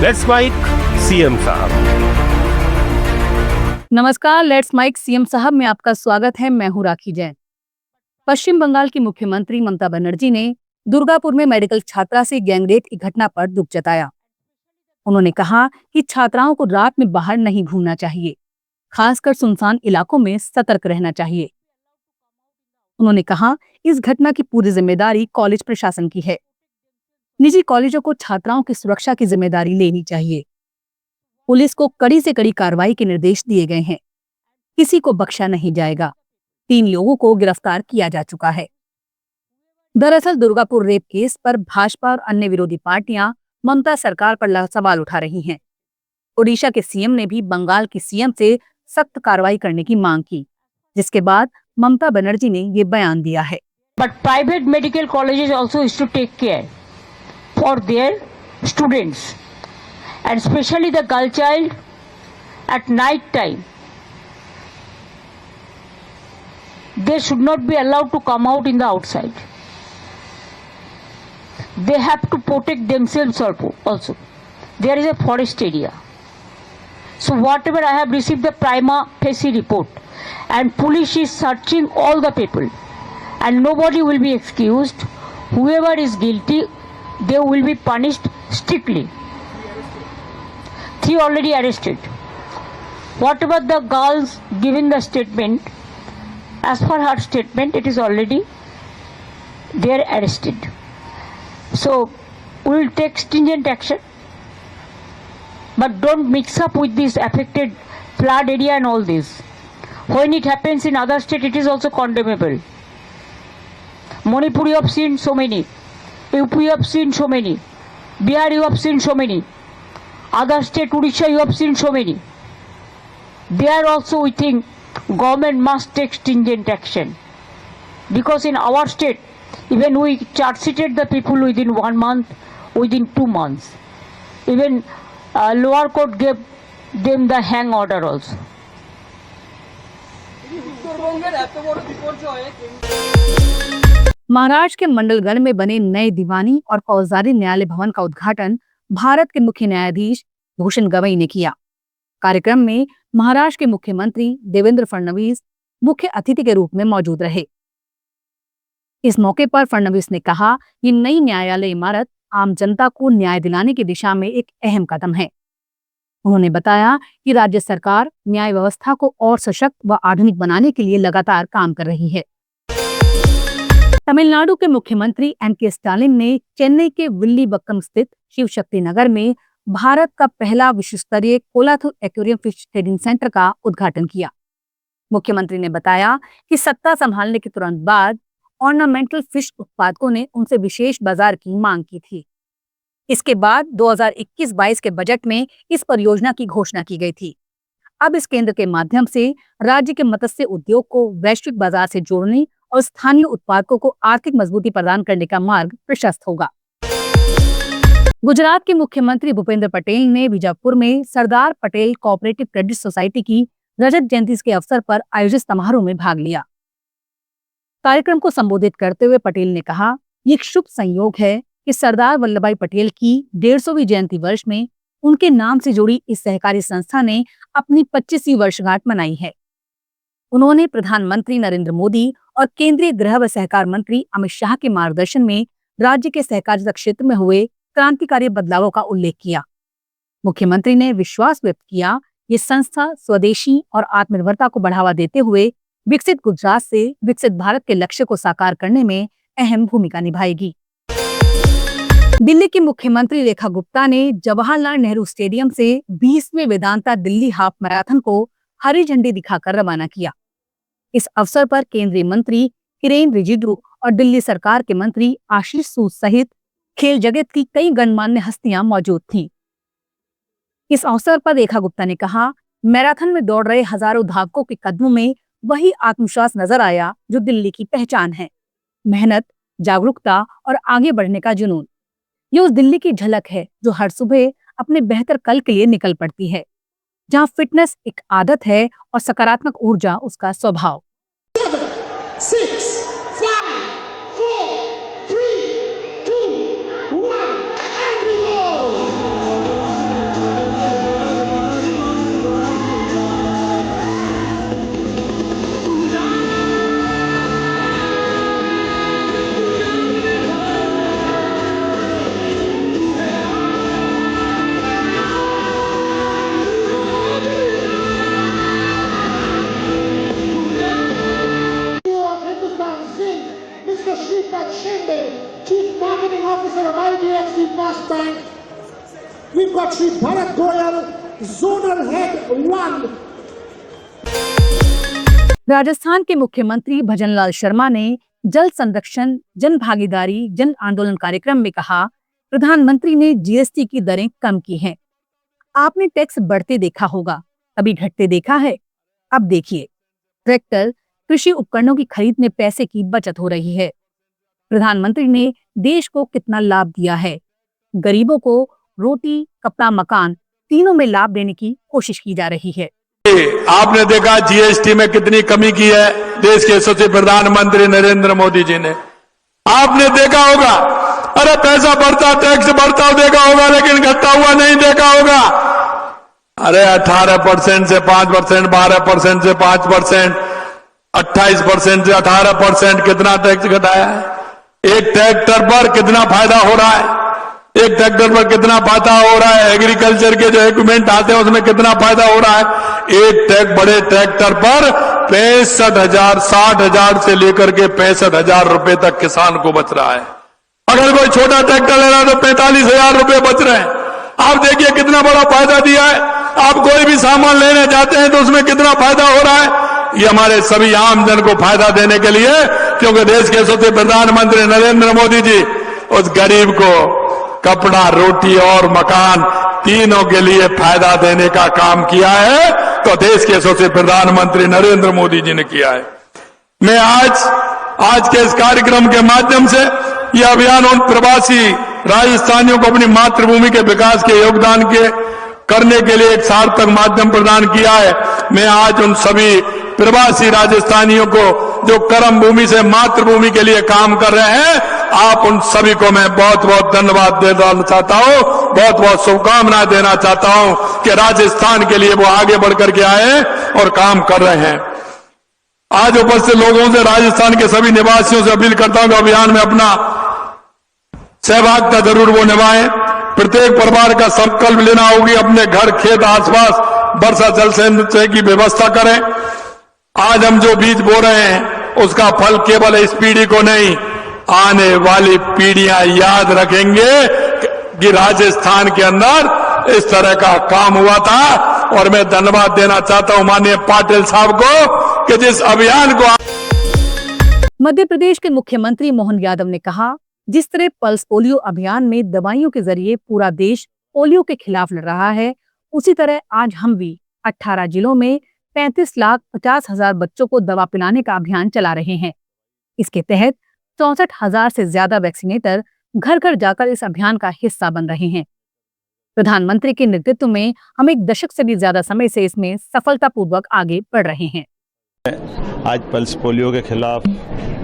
Let's mic CM साहब। नमस्कार, let's mic CM साहब में आपका स्वागत है। मैं हूं राखी जैन। पश्चिम बंगाल की मुख्यमंत्री ममता बनर्जी ने दुर्गापुर में मेडिकल छात्रा से गैंगरेप की घटना पर दुख जताया। उन्होंने कहा कि छात्राओं को रात में बाहर नहीं घूमना चाहिए, खासकर सुनसान इलाकों में सतर्क रहना चाहिए। उन्होंने कहा इस घटना की पूरी जिम्मेदारी कॉलेज प्रशासन की है। निजी कॉलेजों को छात्राओं की सुरक्षा की जिम्मेदारी लेनी चाहिए। पुलिस को कड़ी से कड़ी कार्रवाई के निर्देश दिए गए हैं। किसी को बख्शा नहीं जाएगा। 3 लोगों को गिरफ्तार किया जा चुका है। दरअसल दुर्गापुर रेप केस पर भाजपा और अन्य विरोधी पार्टियां ममता सरकार पर सवाल उठा रही हैं। ओडिशा के सीएम ने भी बंगाल की सीएम से सख्त कार्रवाई करने की मांग की, जिसके बाद ममता बनर्जी ने ये बयान दिया है। But private medical colleges also is to take care for their students, and especially the girl child at night time. They should not be allowed to come out in the outside. They have to protect themselves also. There is a forest area. So whatever I have received the prima facie report, and police is searching all the people, and nobody will be excused. Whoever is guilty, they will be punished strictly. 3 already arrested. Whatever the girls given the statement, as per her statement, it is already they are arrested. So we will take stringent action, but don't mix up with this affected flood area and all this. When it happens in other state, it is also condemnable. Manipur you have seen so many, UP you have seen so many, Bihar you have seen so many, other state Odisha you have seen so many. There also we think government must take stringent action, because in our state even we charge sheeted the people within 1 month, within 2 months. Even lower court gave them the hang order also. Maharashtra के मंडलगढ़ में बने नए दीवानी और फौजदारी न्यायालय भवन का उद्घाटन भारत के मुख्य न्यायाधीश भूषण गवई ने किया। कार्यक्रम में महाराष्ट्र के मुख्यमंत्री देवेंद्र फडणवीस मुख्य अतिथि के रूप में मौजूद रहे। इस मौके पर फडणवीस ने कहा, ये नई न्यायालय इमारत आम जनता को न्याय दिलाने की दिशा में एक अहम कदम है। उन्होंने बताया कि राज्य सरकार न्याय व्यवस्था को और सशक्त व आधुनिक बनाने के लिए लगातार काम कर रही है। तमिलनाडु के मुख्यमंत्री एन.के. स्टालिन ने चेन्नई के विल्लीबक्कम स्थित शिव शक्ति नगर में भारत का पहला विश्व स्तरीय Kolathur aquarium fish trading centre का उद्घाटन किया। मुख्यमंत्री ने बताया कि सत्ता संभालने के तुरंत बाद ऑर्नामेंटल फिश उत्पादकों ने उनसे विशेष बाजार की मांग की थी। इसके बाद 2021-22 के बजट में इस परियोजना की घोषणा की गई थी। अब इस केंद्र के माध्यम से राज्य के मत्स्य उद्योग को वैश्विक बाजार से जोड़ने और स्थानीय उत्पादकों को आर्थिक मजबूती प्रदान करने का मार्ग प्रशस्त होगा। गुजरात के मुख्यमंत्री भूपेंद्र पटेल ने बीजापुर में Sardar Patel cooperative credit society की रजत जयंती के अवसर पर आयोजित समारोह में भाग लिया। कार्यक्रम को संबोधित करते हुए पटेल ने कहा, ये एक शुभ संयोग है कि सरदार वल्लभ भाई पटेल की 150वीं जयंती वर्ष में उनके नाम से जुड़ी इस सहकारी संस्था ने अपनी 25वीं वर्षगांठ मनाई है। उन्होंने प्रधानमंत्री नरेंद्र मोदी और केंद्रीय गृह व सहकार मंत्री अमित शाह के मार्गदर्शन में राज्य के सहकारिता क्षेत्र में हुए क्रांतिकारी बदलावों का उल्लेख किया। मुख्यमंत्री ने विश्वास व्यक्त किया, ये संस्था स्वदेशी और आत्मनिर्भरता को बढ़ावा देते हुए विकसित गुजरात से विकसित भारत के लक्ष्य को साकार करने में अहम भूमिका निभाएगी। दिल्ली की मुख्यमंत्री रेखा गुप्ता ने जवाहरलाल नेहरू स्टेडियम से 20वें वेदांता दिल्ली हाफ मैराथन को हरी झंडी दिखाकर रवाना किया। इस अवसर पर केंद्रीय मंत्री किरेन रिजिजू और दिल्ली सरकार के मंत्री आशीष सूद सहित खेल जगत की कई गणमान्य हस्तियां मौजूद थीं। इस अवसर पर रेखा गुप्ता ने कहा, मैराथन में दौड़ रहे हजारों धावकों के कदमों में वही आत्मविश्वास नजर आया जो दिल्ली की पहचान है। मेहनत, जागरूकता और आगे बढ़ने का जुनून, ये उस दिल्ली की झलक है जो हर सुबह अपने बेहतर कल के लिए निकल पड़ती है, जहां फिटनेस एक आदत है और सकारात्मक ऊर्जा उसका स्वभाव। 6, 5, 4, 3, 2, 1, and go! we've got Sri Bharat Goyal, Zonal Head 1. Rajasthan के मुख्यमंत्री भजनलाल शर्मा ने जल संरक्षण, जन भागीदारी, जन आंदोलन कार्यक्रम में कहा, प्रधानमंत्री ने जीएसटी की दरें कम की हैं। आपने टैक्स बढ़ते देखा होगा, कभी घटते देखा है? अब देखिए, ट्रैक्टर, कृषि उपकरणों की खरीद में पैसे की बचत हो रही है। प्रधानमंत्री ने देश को कितना लाभ दिया है। गरीबों को रोटी, कपड़ा, मकान तीनों में लाभ देने की कोशिश की जा रही है। आपने देखा जीएसटी में कितनी कमी की है देश के यशस्वी प्रधानमंत्री नरेंद्र मोदी जी ने। आपने देखा होगा, अरे पैसा बढ़ता, टैक्स बढ़ता देखा होगा, लेकिन घटता हुआ नहीं देखा होगा। अरे 18% से 5%, 12% से 5%, 28% से 18% कितना टैक्स घटाया है। एक ट्रैक्टर पर कितना फायदा हो रहा है, एक ट्रैक्टर पर कितना फायदा हो रहा है। एग्रीकल्चर के जो इक्विपमेंट आते हैं उसमें कितना फायदा हो रहा है। एक बड़े ट्रैक्टर पर 65,000, 60,000 से लेकर के 65,000 रुपए तक किसान को बच रहा है। अगर कोई छोटा ट्रैक्टर ले रहा है तो 45,000 रुपए बच रहे हैं। आप देखिए कितना बड़ा फायदा दिया है। आप कोई भी सामान लेने जाते हैं तो उसमें कितना फायदा हो रहा है। ये हमारे सभी आम जन को फायदा देने के लिए, क्योंकि देश के यशस्वी प्रधानमंत्री नरेंद्र मोदी जी उस गरीब को कपड़ा, रोटी और मकान तीनों के लिए फायदा देने का काम किया है, तो देश के यशस्वी प्रधानमंत्री नरेंद्र मोदी जी ने किया है। मैं आज के इस कार्यक्रम के माध्यम से यह अभियान उन प्रवासी राजस्थानियों को अपनी मातृभूमि के विकास के योगदान के करने के लिए एक सार्थक माध्यम प्रदान किया है। मैं आज उन सभी प्रवासी राजस्थानियों को जो कर्म भूमि से मातृभूमि के लिए काम कर रहे हैं, आप उन सभी को मैं बहुत बहुत धन्यवाद देना चाहता हूं, बहुत बहुत शुभकामनाएं देना चाहता हूं कि राजस्थान के लिए वो आगे बढ़कर के आए और काम कर रहे हैं। आज उपस्थित लोगों से, राजस्थान के सभी निवासियों से अपील करता हूं कि अभियान में अपना सहभागिता जरूर वो निभाएं। प्रत्येक परिवार का संकल्प लेना होगी, अपने घर, खेत, आसपास वर्षा जल संचय की व्यवस्था करें। आज हम जो बीज बो रहे हैं उसका फल केवल इस पीढ़ी को नहीं, आने वाली पीढ़ियां याद रखेंगे कि राजस्थान के अंदर इस तरह का काम हुआ था। और मैं धन्यवाद देना चाहता हूं माननीय पाटिल साहब को कि जिस अभियान को। मध्य प्रदेश के मुख्यमंत्री मोहन यादव ने कहा, जिस तरह पल्स पोलियो अभियान में दवाइयों के जरिए पूरा देश पोलियो के खिलाफ लड़ रहा है, उसी तरह आज हम भी 18 जिलों में 35,50,000 बच्चों को दवा पिलाने का अभियान चला रहे हैं। इसके तहत 64,000 से ज्यादा वैक्सीनेटर घर घर जाकर इस अभियान का हिस्सा बन रहे हैं। प्रधानमंत्री के नेतृत्व में हम एक दशक से भी ज्यादा समय से इसमें सफलतापूर्वक आगे बढ़ रहे हैं। आज पल्स पोलियो के खिलाफ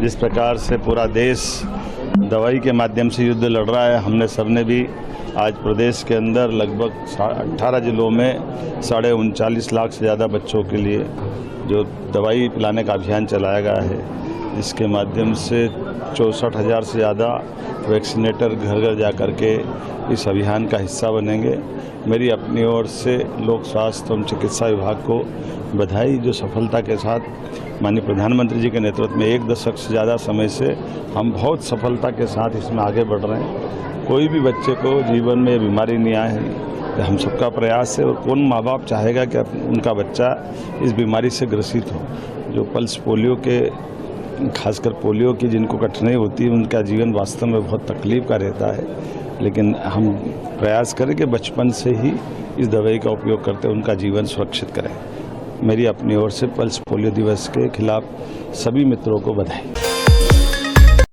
जिस प्रकार से पूरा देश दवाई के माध्यम से युद्ध लड़ रहा है, हमने सबने भी आज प्रदेश के अंदर लगभग 18 जिलों में 39.5 लाख से ज़्यादा बच्चों के लिए जो दवाई पिलाने का अभियान चलाया गया है, जिसके माध्यम से 64,000 से ज़्यादा वैक्सीनेटर घर घर जा कर के इस अभियान का हिस्सा बनेंगे। मेरी अपनी ओर से लोक स्वास्थ्य एवं चिकित्सा विभाग को बधाई, जो सफलता के साथ माननीय प्रधानमंत्री जी के नेतृत्व में 1 दशक से ज़्यादा समय से हम बहुत सफलता के साथ इसमें आगे बढ़ रहे हैं। कोई भी बच्चे को जीवन में बीमारी नहीं आए है, हम सबका प्रयास है, और कौन माँ बाप चाहेगा कि उनका बच्चा इस बीमारी से ग्रसित हो। जो पल्स पोलियो के, खासकर पोलियो की जिनको कठिनाई होती है, उनका जीवन वास्तव में बहुत तकलीफ का रहता है, लेकिन हम प्रयास करें कि बचपन से ही इस दवाई का उपयोग करते उनका जीवन सुरक्षित करें। मेरी अपनी ओर से पल्स पोलियो दिवस के खिलाफ सभी मित्रों को बधाई।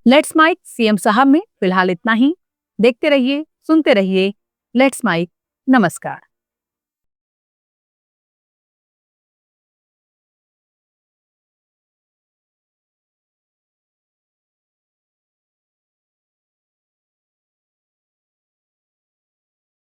लेट्स माइक सीएम साहब में फिलहाल इतना ही। देखते रहिए, सुनते रहिए लेट्स माइक। नमस्कार।